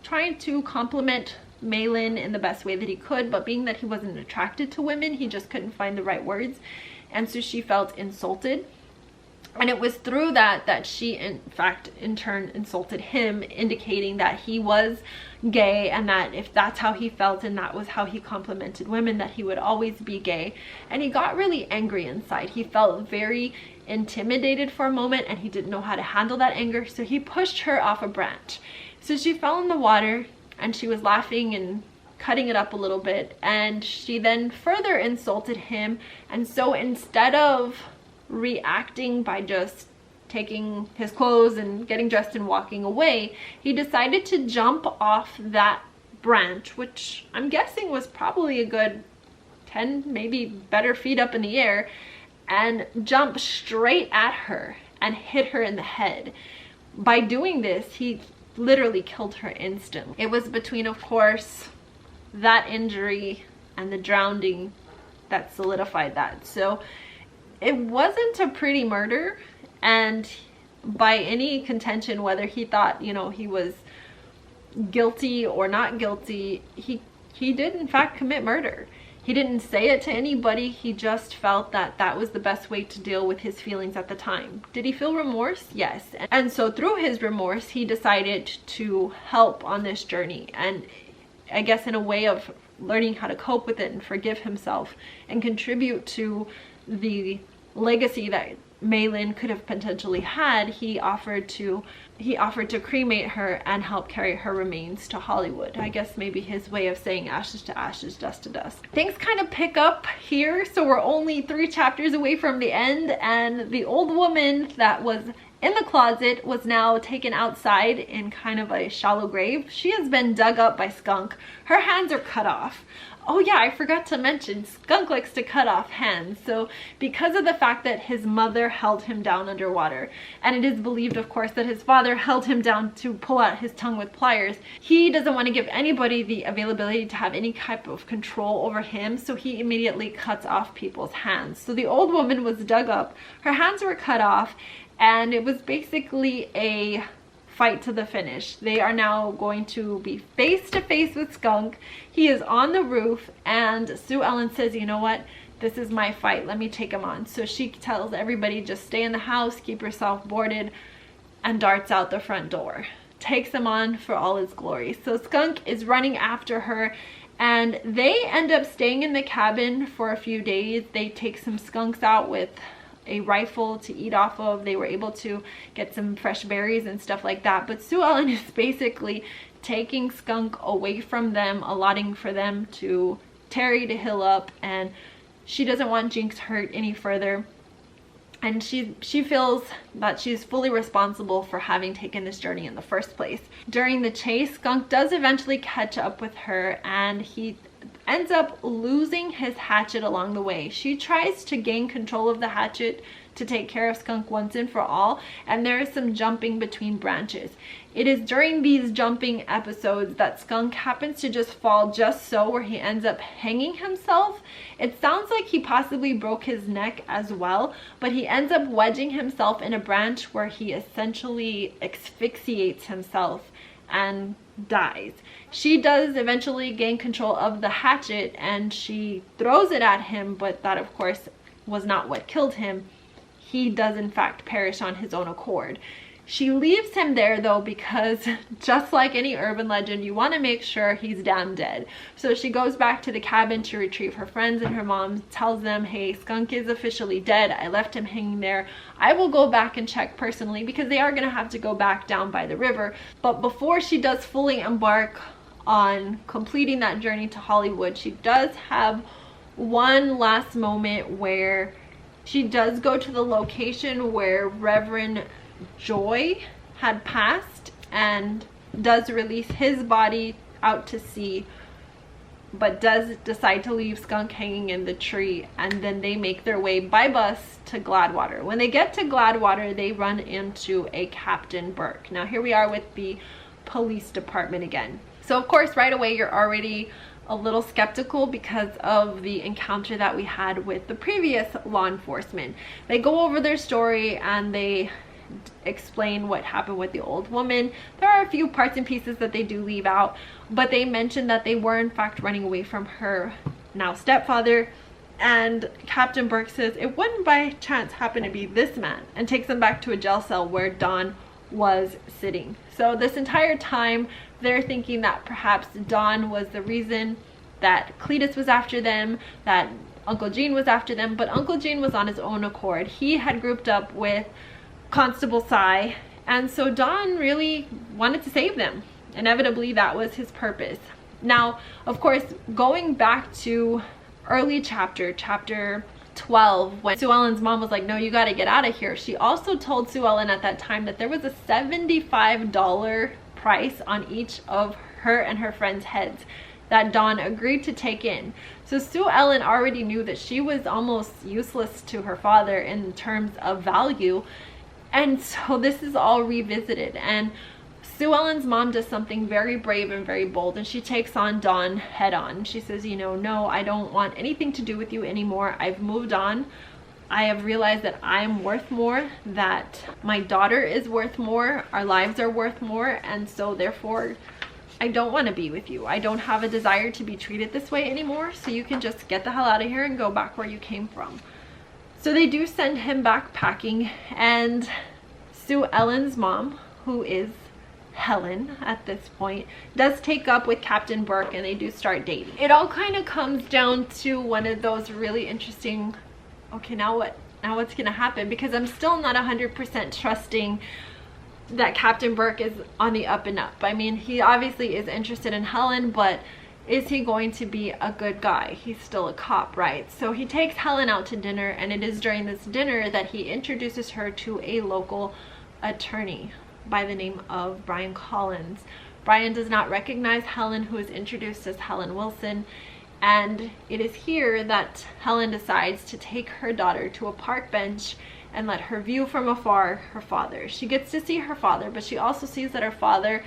trying to compliment Malin in the best way that he could, but being that he wasn't attracted to women, he just couldn't find the right words, and so she felt insulted. And it was through that she in fact in turn insulted him, indicating that he was gay, and that if that's how he felt and that was how he complimented women, that he would always be gay. And he got really angry inside. He felt very intimidated for a moment, and he didn't know how to handle that anger, so he pushed her off a branch. So she fell in the water, and she was laughing and cutting it up a little bit, and she then further insulted him. And so instead of reacting by just taking his clothes and getting dressed and walking away, he decided to jump off that branch, which I'm guessing was probably a good 10, maybe better feet up in the air, and jump straight at her and hit her in the head. By doing this, he literally killed her instantly. It was between, of course, that injury and the drowning that solidified that. So it wasn't a pretty murder, and by any contention, whether he thought, you know, he was guilty or not guilty, he did in fact commit murder. He didn't say it to anybody. He just felt that that was the best way to deal with his feelings at the time. Did he feel remorse? Yes. And so through his remorse, he decided to help on this journey, and I guess in a way of learning how to cope with it and forgive himself and contribute to the legacy that Malin could have potentially had, he offered to cremate her and help carry her remains to Hollywood. I guess maybe his way of saying ashes to ashes, dust to dust. Things kind of pick up here, so we're only 3 chapters away from the end, and the old woman that was in the closet was now taken outside in kind of a shallow grave. She has been dug up by Skunk. Her hands are cut off. Oh yeah, I forgot to mention, Skunk likes to cut off hands. So because of the fact that his mother held him down underwater, and it is believed, of course, that his father held him down to pull out his tongue with pliers, he doesn't want to give anybody the availability to have any type of control over him, so he immediately cuts off people's hands. So the old woman was dug up, her hands were cut off, and it was basically a fight to the finish. They are now going to be face to face with Skunk. He is on the roof, and Sue Ellen says, you know what, this is my fight, let me take him on. So she tells everybody, just stay in the house, keep yourself boarded, and darts out the front door, takes him on for all his glory. So Skunk is running after her, and they end up staying in the cabin for a few days. They take some skunks out with a rifle to eat off of. They were able to get some fresh berries and stuff like that, but Sue Ellen is basically taking Skunk away from them, allotting for them to tarry to heal up, and she doesn't want Jinx hurt any further, and she feels that she's fully responsible for having taken this journey in the first place. During the chase, Skunk does eventually catch up with her, and he ends up losing his hatchet along the way. She tries to gain control of the hatchet to take care of Skunk once and for all, and there is some jumping between branches. It is during these jumping episodes that Skunk happens to just fall just so, where he ends up hanging himself. It sounds like he possibly broke his neck as well, but he ends up wedging himself in a branch where he essentially asphyxiates himself and dies. She does eventually gain control of the hatchet, and she throws it at him, but that of course was not what killed him. He does in fact perish on his own accord. She leaves him there though, because just like any urban legend, you want to make sure he's damn dead. So she goes back to the cabin to retrieve her friends, and her mom tells them, hey, Skunk is officially dead. I left him hanging there. I will go back and check personally, because they are going to have to go back down by the river. But before she does fully embark on completing that journey to Hollywood, she does have one last moment where she does go to the location where Reverend Joy had passed, and does release his body out to sea, but does decide to leave Skunk hanging in the tree, and then they make their way by bus to Gladwater. When they get to Gladwater, they run into a Captain Burke. Now here we are with the police department again. So of course right away you're already a little skeptical because of the encounter that we had with the previous law enforcement. They go over their story, and they explain what happened with the old woman. There are a few parts and pieces that they do leave out, but they mention that they were in fact running away from her now stepfather. And Captain Burke says it wouldn't by chance happen to be this man, and takes them back to a jail cell where Don was sitting. So this entire time they're thinking that perhaps Don was the reason that Cletus was after them, that Uncle Gene was after them, but Uncle Gene was on his own accord. He had grouped up with Constable Cy, and so Don really wanted to save them. Inevitably, that was his purpose. Now, of course, going back to early chapter 12, when Sue Ellen's mom was like, no, you got to get out of here, she also told Sue Ellen at that time that there was a $75 price on each of her and her friends' heads that Don agreed to take in. So Sue Ellen already knew that she was almost useless to her father in terms of value, and so this is all revisited. And Sue Ellen's mom does something very brave and very bold, and she takes on Don head on. She says, you know, no, I don't want anything to do with you anymore. I've moved on. I have realized that I am worth more, that my daughter is worth more, our lives are worth more, and so therefore I don't want to be with you. I don't have a desire to be treated this way anymore, so you can just get the hell out of here and go back where you came from. So they do send him back packing, and Sue Ellen's mom, who is Helen at this point, does take up with Captain Burke, and they do start dating. It all kind of comes down to one of those really interesting, okay, now what's gonna happen? Because I'm still not 100% trusting that Captain Burke is on the up and up. I mean, he obviously is interested in Helen, but is he going to be a good guy? He's still a cop, right? So he takes Helen out to dinner, and it is during this dinner that he introduces her to a local attorney by the name of Brian Collins. Brian does not recognize Helen, who is introduced as Helen Wilson, and it is here that Helen decides to take her daughter to a park bench and let her view from afar her father. She gets to see her father, but she also sees that her father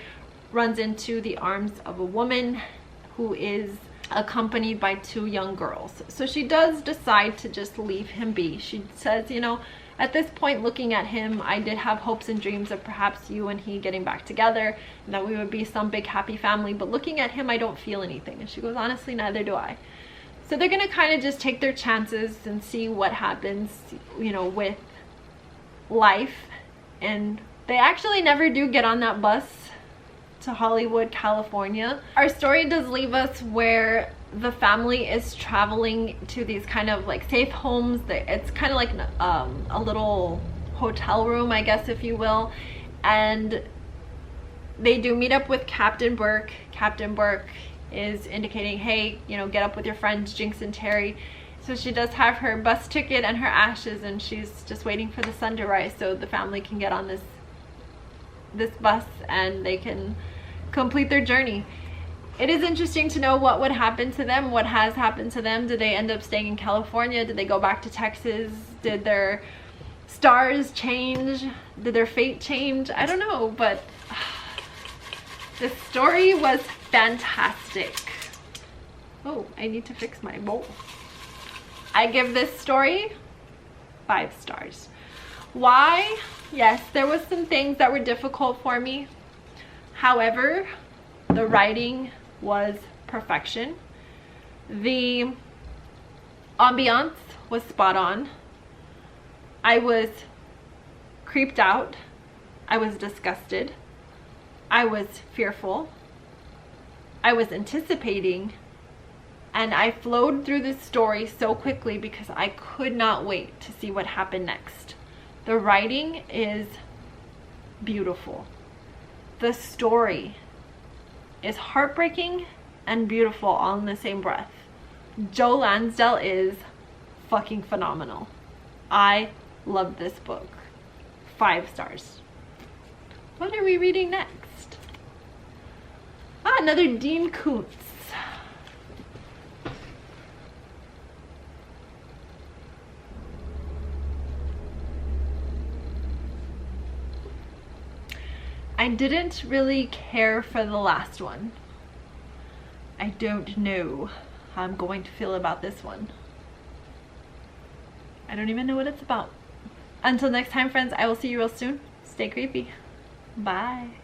runs into the arms of a woman who is accompanied by two young girls. So she does decide to just leave him be. She says, you know, at this point, looking at him, I did have hopes and dreams of perhaps you and he getting back together, and that we would be some big happy family, but looking at him, I don't feel anything. And she goes, honestly, neither do I. So they're gonna kind of just take their chances and see what happens, you know, with life. And they actually never do get on that bus to Hollywood, California. Our story does leave us where the family is traveling to these kind of like safe homes. It's kind of like a little hotel room, I guess, if you will, and they do meet up with Captain Burke. Captain Burke is indicating, hey, you know, get up with your friends Jinx and Terry. So she does have her bus ticket and her ashes, and she's just waiting for the sun to rise so the family can get on this bus and they can complete their journey. It is interesting to know what would happen to them, what has happened to them. Did they end up staying in California? Did they go back to Texas? Did their stars change? Did their fate change? I don't know, but this story was fantastic. Oh, I need to fix my bowl. I give this story 5 stars. Why? Yes, there was some things that were difficult for me. However, the writing was perfection. The ambiance was spot on. I was creeped out. I was disgusted. I was fearful. I was anticipating. And I flowed through this story so quickly because I could not wait to see what happened next. The writing is beautiful. The story is heartbreaking and beautiful all in the same breath. Joe Lansdale is fucking phenomenal. I love this book. 5 stars. What are we reading next? Another Dean Koontz. I didn't really care for the last one. I don't know how I'm going to feel about this one. I don't even know what it's about. Until next time, friends, I will see you real soon. stay creepy. Bye.